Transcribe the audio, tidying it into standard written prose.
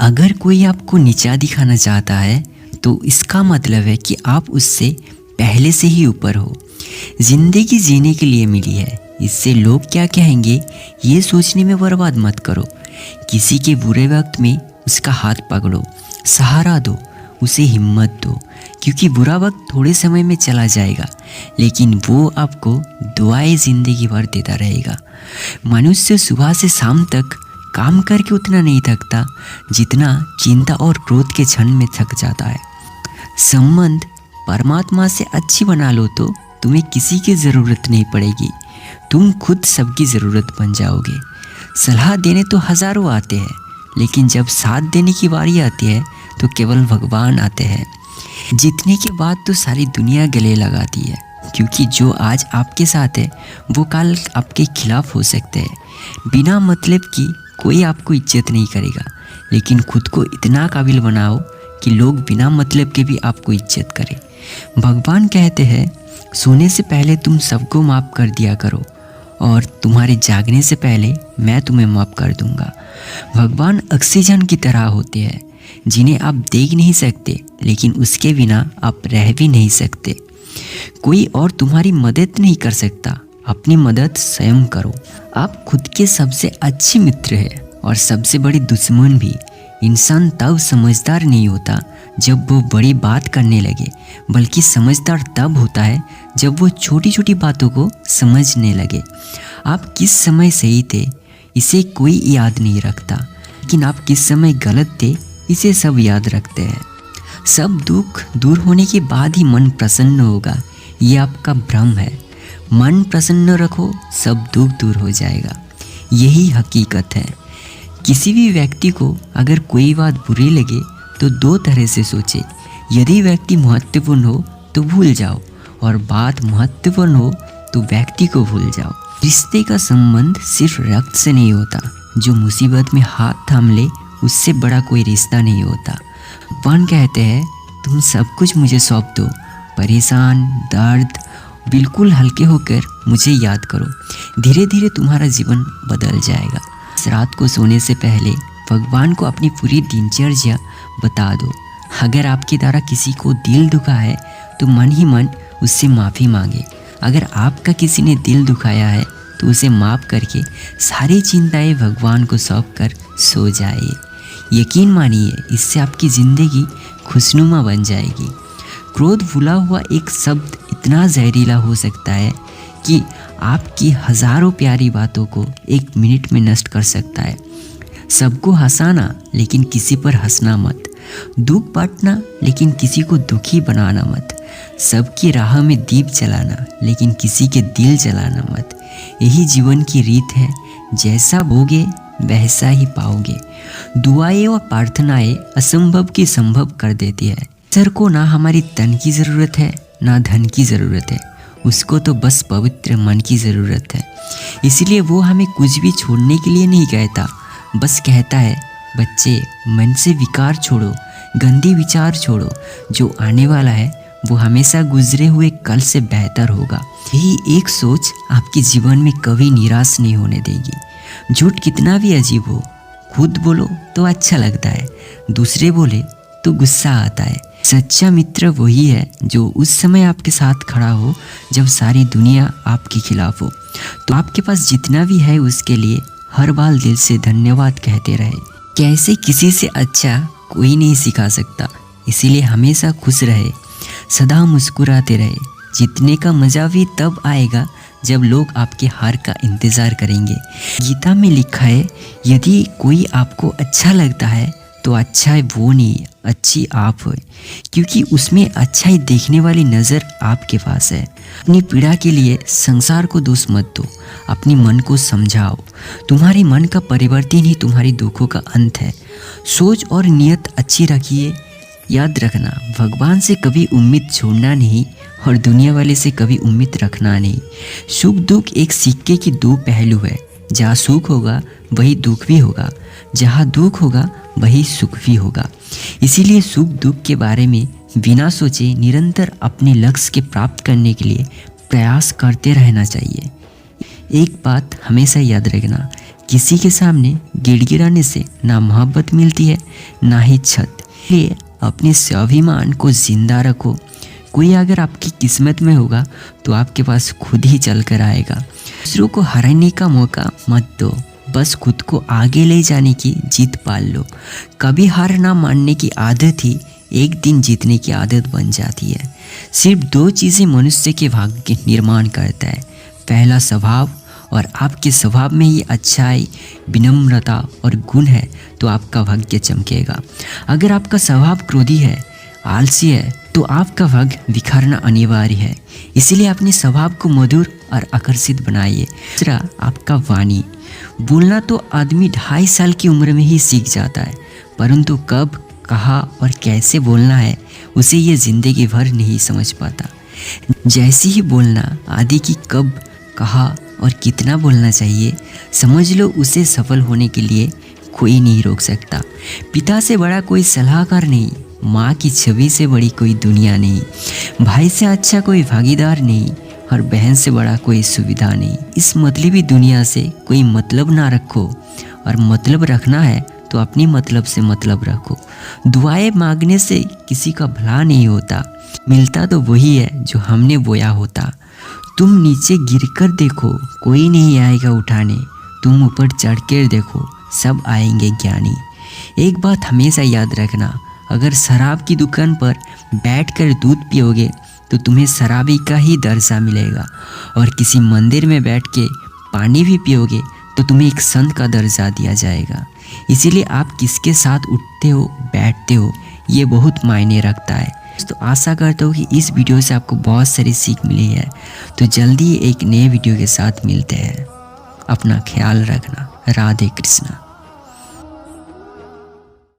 अगर कोई आपको नीचा दिखाना चाहता है तो इसका मतलब है कि आप उससे पहले से ही ऊपर हो। जिंदगी जीने के लिए मिली है, इससे लोग क्या कहेंगे ये सोचने में बर्बाद मत करो। किसी के बुरे वक्त में उसका हाथ पकड़ो, सहारा दो, उसे हिम्मत दो, क्योंकि बुरा वक्त थोड़े समय में चला जाएगा लेकिन वो आपको दुआएं जिंदगी भर देता रहेगा। मनुष्य सुबह से शाम तक काम करके उतना नहीं थकता जितना चिंता और क्रोध के क्षण में थक जाता है। संबंध परमात्मा से अच्छी बना लो तो तुम्हें किसी की ज़रूरत नहीं पड़ेगी, तुम खुद सबकी ज़रूरत बन जाओगे। सलाह देने तो हज़ारों आते हैं लेकिन जब साथ देने की बारी आती है तो केवल भगवान आते हैं। जीतने के बाद तो सारी दुनिया गले लगाती है, क्योंकि जो आज आपके साथ है वो कल आपके खिलाफ हो सकते हैं। बिना मतलब की कोई आपको इज्जत नहीं करेगा, लेकिन खुद को इतना काबिल बनाओ कि लोग बिना मतलब के भी आपको इज्जत करें। भगवान कहते हैं सोने से पहले तुम सबको माफ़ कर दिया करो और तुम्हारे जागने से पहले मैं तुम्हें माफ़ कर दूंगा। भगवान ऑक्सीजन की तरह होते हैं जिन्हें आप देख नहीं सकते लेकिन उसके बिना आप रह भी नहीं सकते। कोई और तुम्हारी मदद नहीं कर सकता, अपनी मदद स्वयं करो। आप खुद के सबसे अच्छे मित्र हैं और सबसे बड़ी दुश्मन भी। इंसान तब समझदार नहीं होता जब वो बड़ी बात करने लगे, बल्कि समझदार तब होता है जब वो छोटी छोटी बातों को समझने लगे। आप किस समय सही थे इसे कोई याद नहीं रखता, लेकिन आप किस समय गलत थे इसे सब याद रखते हैं। सब दुख दूर होने के बाद ही मन प्रसन्न होगा, ये आपका भ्रम है। मन प्रसन्न रखो, सब दुख दूर हो जाएगा, यही हकीकत है। किसी भी व्यक्ति को अगर कोई बात बुरी लगे तो दो तरह से सोचे। यदि व्यक्ति महत्वपूर्ण हो तो भूल जाओ और बात महत्वपूर्ण हो तो व्यक्ति को भूल जाओ। रिश्ते का संबंध सिर्फ रक्त से नहीं होता, जो मुसीबत में हाथ थाम ले उससे बड़ा कोई रिश्ता नहीं होता। भगवान कहते हैं तुम सब कुछ मुझे सौंप दो, परेशान दर्द बिल्कुल हल्के होकर मुझे याद करो, धीरे धीरे तुम्हारा जीवन बदल जाएगा। रात को सोने से पहले भगवान को अपनी पूरी दिनचर्या बता दो। अगर आपके द्वारा किसी को दिल दुखा है तो मन ही मन उससे माफ़ी मांगे। अगर आपका किसी ने दिल दुखाया है तो उसे माफ़ करके सारी चिंताएं भगवान को सौंप कर सो जाइए। यकीन मानिए इससे आपकी ज़िंदगी खुशनुमा बन जाएगी। क्रोध भुला हुआ एक शब्द इतना जहरीला हो सकता है कि आपकी हज़ारों प्यारी बातों को एक मिनट में नष्ट कर सकता है। सबको हंसाना लेकिन किसी पर हंसना मत, दुख बांटना लेकिन किसी को दुखी बनाना मत, सबकी राह में दीप जलाना लेकिन किसी के दिल जलाना मत। यही जीवन की रीत है, जैसा बोगे वैसा ही पाओगे। दुआएं और प्रार्थनाएं असंभव की संभव कर देती है। सर को ना हमारी तन की ज़रूरत है ना धन की ज़रूरत है, उसको तो बस पवित्र मन की ज़रूरत है। इसलिए वो हमें कुछ भी छोड़ने के लिए नहीं कहता, बस कहता है बच्चे मन से विकार छोड़ो, गंदे विचार छोड़ो, जो आने वाला है वो हमेशा गुजरे हुए कल से बेहतर होगा। यही एक सोच आपके जीवन में कभी निराश नहीं होने देगी। झूठ कितना भी अजीब हो, खुद बोलो तो अच्छा लगता है, दूसरे बोले तो गुस्सा आता है। सच्चा मित्र वही है जो उस समय आपके साथ खड़ा हो जब सारी दुनिया आपके खिलाफ हो। तो आपके पास जितना भी है उसके लिए हर बार दिल से धन्यवाद कहते रहे। कैसे किसी से अच्छा कोई नहीं सिखा सकता, इसीलिए हमेशा खुश रहे, सदा मुस्कुराते रहे। जीतने का मजा भी तब आएगा जब लोग आपके हार का इंतज़ार करेंगे। गीता में लिखा है यदि कोई आपको अच्छा लगता है तो अच्छा है वो नहीं, अच्छी आप हो, क्योंकि उसमें अच्छाई देखने वाली नज़र आपके पास है। अपनी पीड़ा के लिए संसार को दोष मत दो, अपनी मन को समझाओ। तुम्हारी मन का परिवर्तन ही तुम्हारी दुखों का अंत है। सोच और नियत अच्छी रखिए। याद रखना, भगवान से कभी उम्मीद छोड़ना नहीं और दुनिया वाले से कभी उम्मीद रखना नहीं। सुख दुख एक सिक्के की दो पहलू है, जहाँ सुख होगा वही दुख भी होगा, जहाँ दुख होगा वही सुख भी होगा। इसीलिए सुख दुख के बारे में बिना सोचे निरंतर अपने लक्ष्य के प्राप्त करने के लिए प्रयास करते रहना चाहिए। एक बात हमेशा याद रखना, किसी के सामने गिड़गिड़ाने से ना मोहब्बत मिलती है ना ही छत। इसलिए अपने स्वाभिमान को जिंदा रखो। कोई अगर आपकी किस्मत में होगा तो आपके पास खुद ही चल कर आएगा। दूसरों को हराने का मौका मत दो, बस खुद को आगे ले जाने की जीत पाल लो। कभी हार ना मानने की आदत ही एक दिन जीतने की आदत बन जाती है। सिर्फ 2 चीज़ें मनुष्य के भाग्य के निर्माण करता है, पहला स्वभाव, और आपके स्वभाव में ही अच्छाई, विनम्रता और गुण है तो आपका भाग्य चमकेगा। अगर आपका स्वभाव क्रोधी है, आलसी है, तो आपका भाग्य बिखरना अनिवार्य है। इसलिए अपने स्वभाव को मधुर और आकर्षित बनाइए। दूसरा, आपका वाणी। बोलना तो आदमी 2.5 साल की उम्र में ही सीख जाता है, परंतु कब, कहाँ और कैसे बोलना है उसे ये जिंदगी भर नहीं समझ पाता। जैसे ही बोलना आदि की कब, कहाँ और कितना बोलना चाहिए समझ लो, उसे सफल होने के लिए कोई नहीं रोक सकता। पिता से बड़ा कोई सलाहकार नहीं, माँ की छवि से बड़ी कोई दुनिया नहीं, भाई से अच्छा कोई भागीदार नहीं और बहन से बड़ा कोई सुविधा नहीं। इस मतलबी दुनिया से कोई मतलब ना रखो, और मतलब रखना है तो अपनी मतलब से मतलब रखो। दुआएं मांगने से किसी का भला नहीं होता, मिलता तो वही है जो हमने बोया होता। तुम नीचे गिरकर देखो, कोई नहीं आएगा उठाने, तुम ऊपर चढ़कर देखो, सब आएंगे ज्ञानी। एक बात हमेशा याद रखना, अगर शराब की दुकान पर बैठकर दूध पियोगे तो तुम्हें शराबी का ही दर्जा मिलेगा, और किसी मंदिर में बैठ के पानी भी पियोगे तो तुम्हें एक संत का दर्जा दिया जाएगा। इसीलिए आप किसके साथ उठते हो, बैठते हो, ये बहुत मायने रखता है। तो आशा करता हूँ कि इस वीडियो से आपको बहुत सारी सीख मिली है। तो जल्दी एक नए वीडियो के साथ मिलते हैं। अपना ख्याल रखना। राधे कृष्णा।